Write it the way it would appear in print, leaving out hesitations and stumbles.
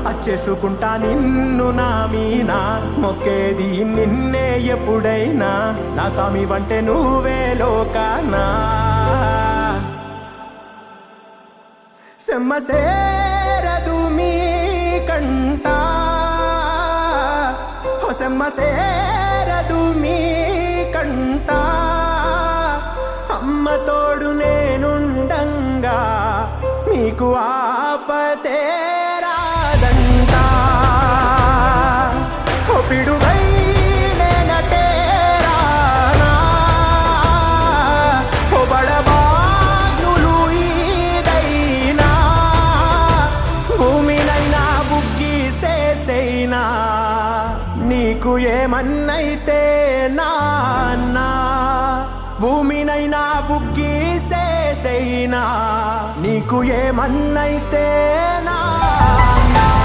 అచ్చేసుకుంటా నిన్ను నా మీనా మొక్కేది నిన్నే ఎప్పుడైనా నా స్వామి వంటే నువ్వే లోకానా సెమ్మ సేరదు మీ కంట సెమ్మ సేరదు మీ కంట అమ్మ తోడు నేనుండంగా మీకు ఆపతే రాదంట ఓ పిడుగై నేనటేరానా ఓ బడబాగ్నులు ఈదైనా భూమినైనా బుగ్గిసేసైనా నీకు ఏమన్నైతే నాన్నా భూమినైనా బుగ్గిసేసైనా నీకు ఏమన్నైతే